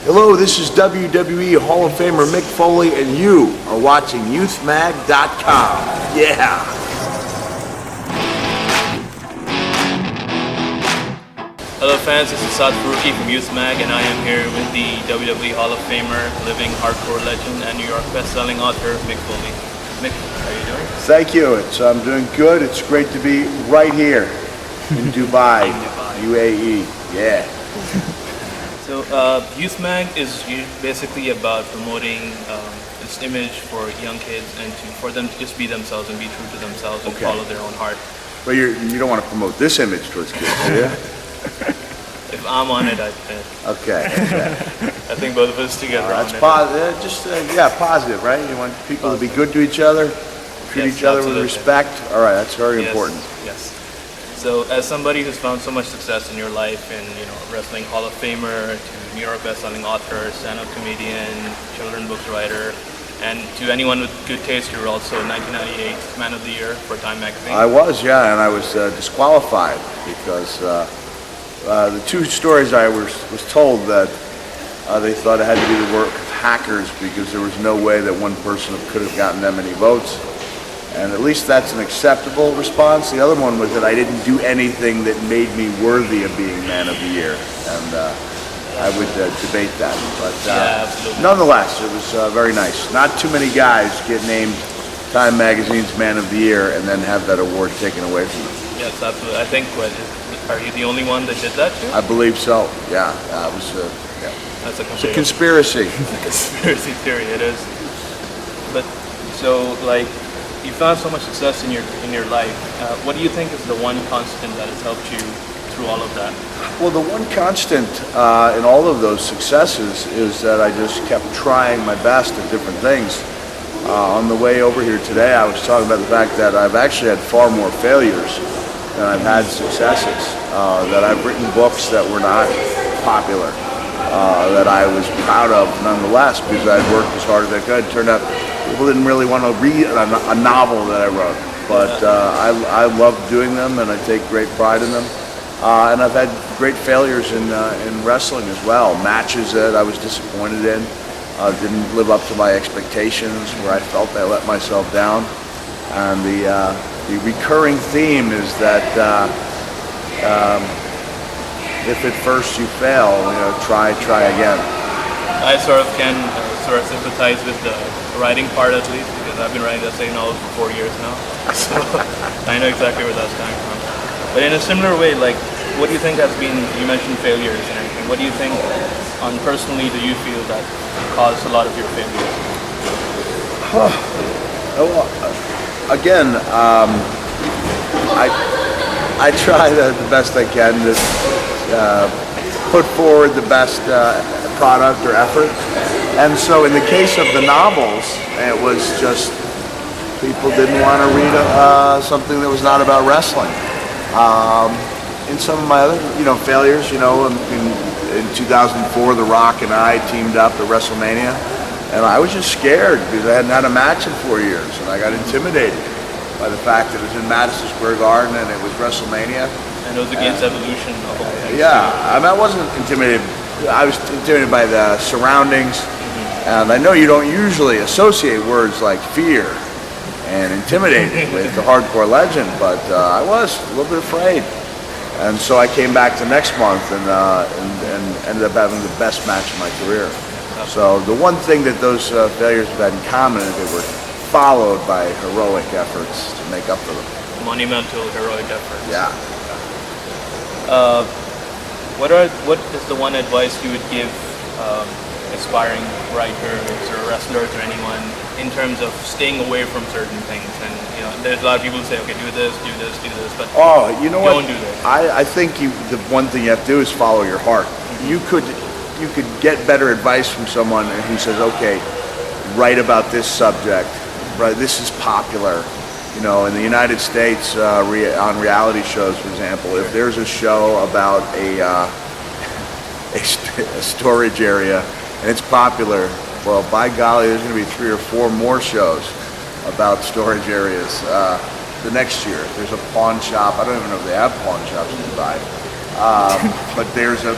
Hello, this is WWE Hall of Famer Mick Foley, and you are watching UthMag.com. Yeah! Hello fans, this is Saad Faruqi from UthMag, and I am here with the WWE Hall of Famer, living hardcore legend, and New York best-selling author, Mick Foley. Mick, how are you doing? Thank you. I'm doing good. It's great to be right here in Dubai, UAE. Yeah. So, UthMag is basically about promoting this image for young kids and for them to just be themselves and be true to themselves and follow their own heart. But you don't want to promote this image towards kids, do you? If I'm on it, I think. Okay. I think both of us together. That's positive. Positive, right? You want people to be good to each other, treat each other with respect. All right, that's very important. Yes. So, as somebody who's found so much success in your life, and wrestling Hall of Famer, to New York best-selling author, stand-up comedian, children's books writer, and to anyone with good taste, you were also 1998 Man of the Year for Time magazine. I was, yeah, and I was disqualified because the two stories I was told that they thought it had to be the work of hackers because there was no way that one person could have gotten that many votes. And at least that's an acceptable response. The other one was that I didn't do anything that made me worthy of being Man of the Year. And I would debate that. But nonetheless, it was very nice. Not too many guys get named Time Magazine's Man of the Year and then have that award taken away from them. Yes, absolutely. I think, are you the only one that did that too? I believe so, yeah. It was That's it's a conspiracy. It's a conspiracy theory, it is. But, so, you found so much success in your life. What do you think is the one constant that has helped you through all of that? Well, the one constant in all of those successes is that I just kept trying my best at different things. On the way over here today, I was talking about the fact that I've actually had far more failures than I've had successes. That I've written books that were not popular, that I was proud of nonetheless because I'd worked as hard as I could. It turned out people didn't really want to read a novel that I wrote, but I love doing them and I take great pride in them. And I've had great failures in wrestling as well. Matches that I was disappointed in, didn't live up to my expectations, where I felt I let myself down. And the recurring theme is that if at first you fail, try again. I can sympathize with the writing part at least, because I've been writing that same novel for 4 years now. So I know exactly where that's coming from. But in a similar way, what do you think has been, you mentioned failures and everything, what do you think personally do you feel that caused a lot of your failures? Again, I try the best I can to put forward the best product or effort. And so in the case of the novels, it was just people didn't want to read something that was not about wrestling. In some of my other, failures, in 2004, The Rock and I teamed up at WrestleMania, and I was just scared because I hadn't had a match in 4 years, and I got intimidated by the fact that it was in Madison Square Garden and it was WrestleMania. And it was against Evolution. I wasn't intimidated. I was intimidated by the surroundings, and I know you don't usually associate words like fear and intimidated with the hardcore legend, but I was a little bit afraid. And so I came back the next month and ended up having the best match of my career. So the one thing that those failures have had in common is they were followed by heroic efforts to make up for them. Monumental heroic efforts. Yeah. What is the one advice you would give aspiring writers or wrestlers or anyone in terms of staying away from certain things? And there's a lot of people who say, okay, do this, but don't do this. I think the one thing you have to do is follow your heart. You could get better advice from someone who says, okay, write about this subject, right? This is popular. In the United States, on reality shows, for example, if there's a show about a storage area and it's popular, well, by golly, there's going to be 3 or 4 more shows about storage areas the next year. There's a pawn shop. I don't even know if they have pawn shops in Dubai. But there's a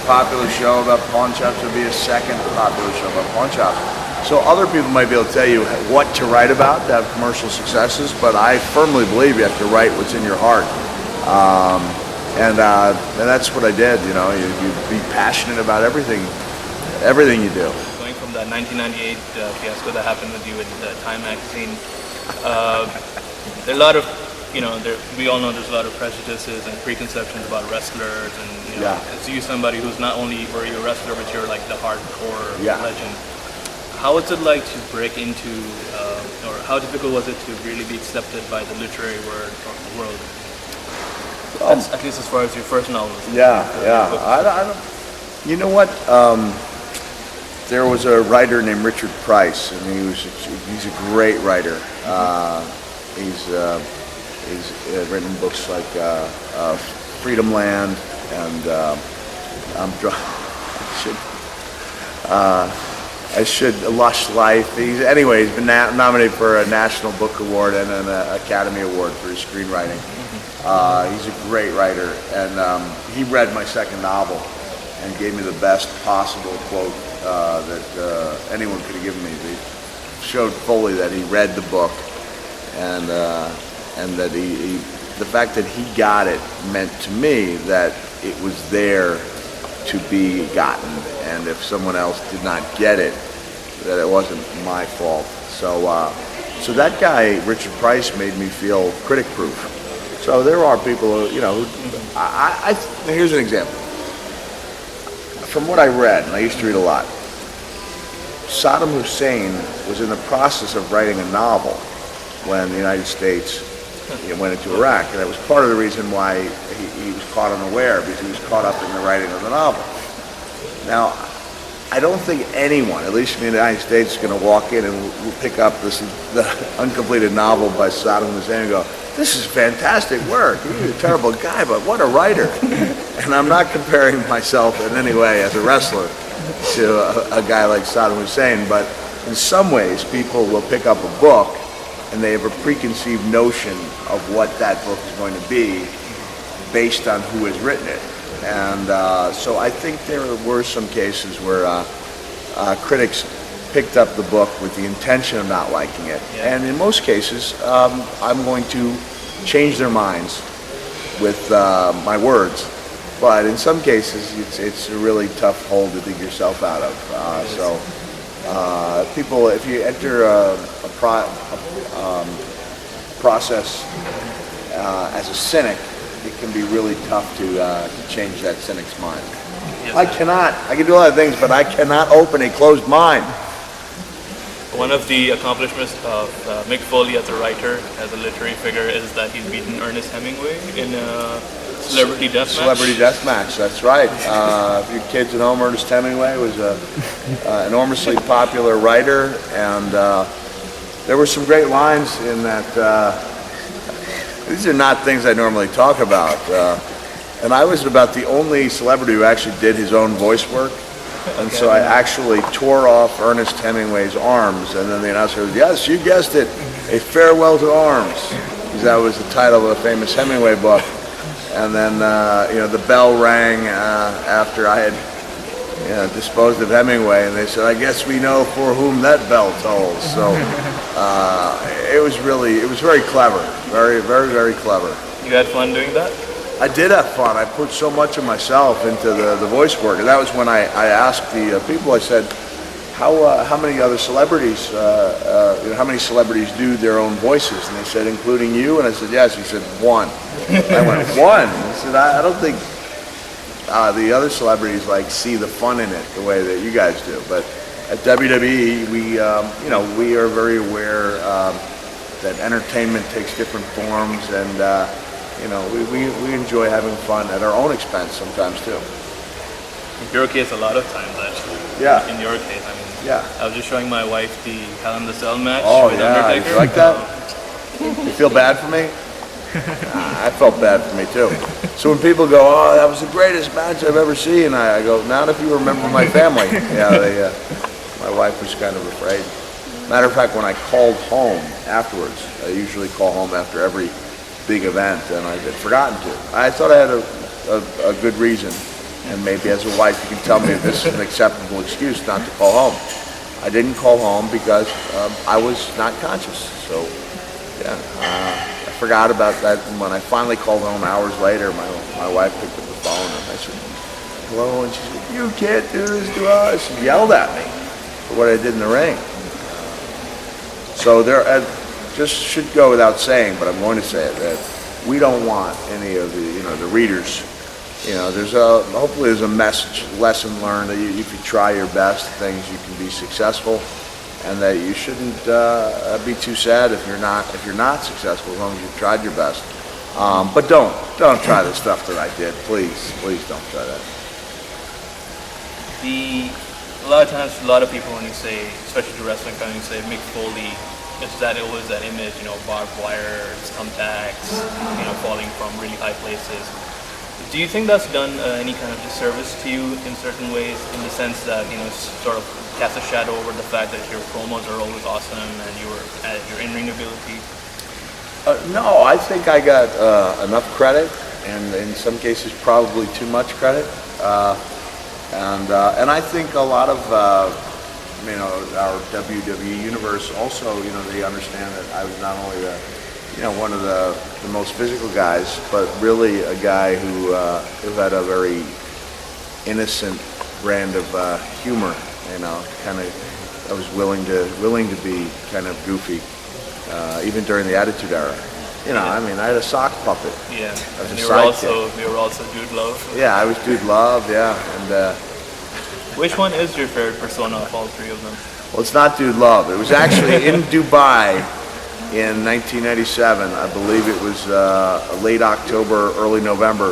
popular show about pawn shops. There'll be a second popular show about pawn shops. So other people might be able to tell you what to write about to have commercial successes, but I firmly believe you have to write what's in your heart. And that's what I did. You be passionate about everything you do. Going from that 1998 fiasco that happened with you with Time magazine, there are a lot of, we all know there's a lot of prejudices and preconceptions about wrestlers, and it's you, somebody who's not only were you a wrestler, but you're like the hardcore legend. How was it like to break into, or how difficult was it to really be accepted by the literary world? At least as far as your first novel. I don't. You know what? There was a writer named Richard Price, and he's a great writer. He's written books like Freedom Land and Lush Life. He's been nominated for a National Book Award and an Academy Award for his screenwriting. He's a great writer, and he read my second novel and gave me the best possible quote that anyone could have given me. He showed Foley that he read the book, and that the fact that he got it meant to me that it was there to be gotten, and if someone else did not get it, that it wasn't my fault. So that guy, Richard Price, made me feel critic-proof. So there are people who, here's an example. From what I read, and I used to read a lot, Saddam Hussein was in the process of writing a novel when the United States went into Iraq, and that was part of the reason why he was caught unaware, because he was caught up in the writing of the novel. Now, I don't think anyone, at least in the United States, is going to walk in and pick up the uncompleted novel by Saddam Hussein and go, "This is fantastic work. He's a terrible guy, but what a writer." And I'm not comparing myself in any way as a wrestler to a guy like Saddam Hussein, but in some ways people will pick up a book and they have a preconceived notion of what that book is going to be based on who has written it. And so I think there were some cases where critics picked up the book with the intention of not liking it. And in most cases, I'm going to change their minds with my words. But in some cases, it's a really tough hole to dig yourself out of. People, if you enter a process as a cynic, it can be really tough to change that cynic's mind. Yes. I can do a lot of things, but I cannot open a closed mind. One of the accomplishments of Mick Foley as a writer, as a literary figure, is that he's beaten Ernest Hemingway in a Celebrity Deathmatch. Celebrity Deathmatch, that's right. If you kids at home, Ernest Hemingway was an enormously popular writer, and there were some great lines in that. These are not things I normally talk about. And I was about the only celebrity who actually did his own voice work. And so I actually tore off Ernest Hemingway's arms, and then the announcer was, "Yes, you guessed it, A Farewell to Arms," because that was the title of a famous Hemingway book. And then, the bell rang after I had disposed of Hemingway, and they said, "I guess we know for whom that bell tolls." So it was very clever, very, very, very clever. You had fun doing that? I did have fun. I put so much of myself into the voice work, and that was when I asked the people. I said, "How many other celebrities? How many celebrities do their own voices?" And they said, "Including you." And I said, "Yes." He said, "One." I went, "One?" I said, "I don't think the other celebrities see the fun in it the way that you guys do." But at WWE, we are very aware that entertainment takes different forms, and we enjoy having fun at our own expense sometimes too. In your case, a lot of times actually. Yeah. In your case, I mean. Yeah. I was just showing my wife the Hell in the Cell match. Oh with yeah, Undertaker. you like that? You feel bad for me? I felt bad for me too. So when people go, "Oh, that was the greatest match I've ever seen," I go, "Not if you remember my family." Yeah, my wife was kind of afraid. Matter of fact, when I called home afterwards, I usually call home after every big event, and I had forgotten to. I thought I had a good reason, and maybe as a wife you can tell me if this is an acceptable excuse not to call home. I didn't call home because I was not conscious. So yeah, I forgot about that. And when I finally called home hours later, my wife picked up the phone and I said, "Hello," and she said, "You can't do this to us." She yelled at me for what I did in the ring. So there, just should go without saying, but I'm going to say it, that we don't want any of the readers. Hopefully there's a message, lesson learned that if you try your best, things you can be successful, and that you shouldn't be too sad if you're not successful as long as you've tried your best. But don't try the stuff that I did. Please don't try that. A lot of times, a lot of people, when you say, especially to wrestling fans, you say Mick Foley, it's always that image, barbed wire, thumbtacks, falling from really high places. Do you think that's done any kind of disservice to you in certain ways, in the sense that, sort of casts a shadow over the fact that your promos are always awesome and your in-ring ability? No, I think I got enough credit, and in some cases probably too much credit. And I think a lot of our WWE universe also, they understand that I was not only one of the most physical guys, but really a guy who had a very innocent brand of humor. I was willing to be kind of goofy, even during the Attitude Era. I had a sock puppet. Yeah, and you were also Dude Love. Yeah, I was Dude Love, yeah. And which one is your favorite persona of all three of them? well, it's not Dude Love. It was actually in Dubai in 1997. I believe it was late October, early November,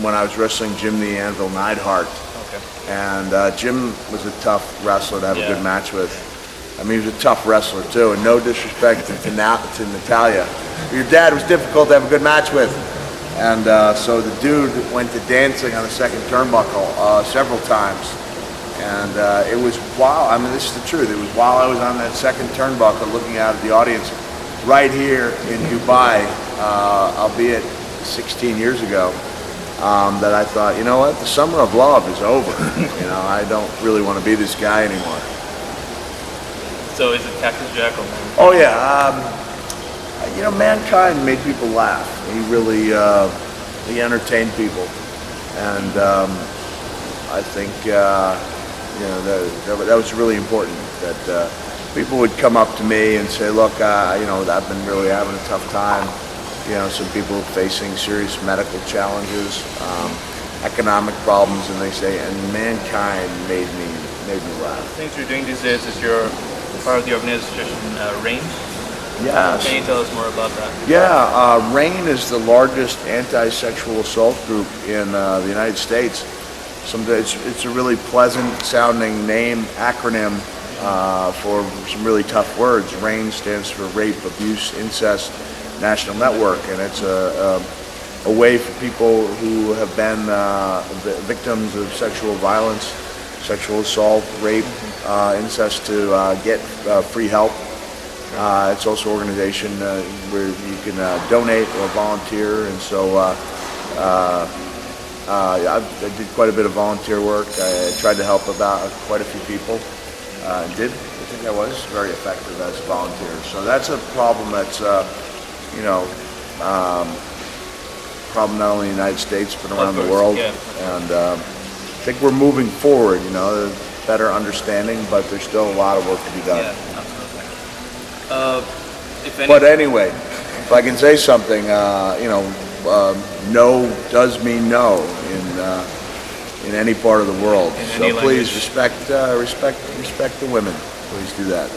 when I was wrestling Jim the Anvil Neidhart. Okay. And Jim was a tough wrestler to have a good match with. I mean, he was a tough wrestler too, and no disrespect to Natalia. Your dad was difficult to have a good match with. And so the dude went to dancing on the second turnbuckle several times. And it was while, this is the truth, it was while I was on that second turnbuckle looking out at the audience right here in Dubai, albeit 16 years ago, that I thought, you know what, the summer of love is over. I don't really want to be this guy anymore. So is it Cactus Jack or man? Oh yeah, Mankind made people laugh. He really he entertained people, and I think that was really important. That people would come up to me and say, "Look, I've been really having a tough time. Some people facing serious medical challenges, economic problems," and they say, "And Mankind made me laugh." The things you're doing these days is you're part of the organization RAIN. Yes. Can you tell us more about that? Yeah, RAIN is the largest anti-sexual assault group in the United States. It's a really pleasant sounding acronym for some really tough words. RAIN stands for Rape, Abuse, Incest National Network, and it's a way for people who have been victims of sexual violence, sexual assault, rape, incest to get free help. It's also an organization where you can donate or volunteer, and so I did quite a bit of volunteer work. I tried to help about quite a few people. I think I was very effective as a volunteer. So that's a problem that's, problem not only in the United States but around the world. Yeah. And I think we're moving forward, better understanding, but there's still a lot of work to be done. Yeah, absolutely. But anyway, if I can say something, no does mean no in any part of the world. So please respect the women. Please do that.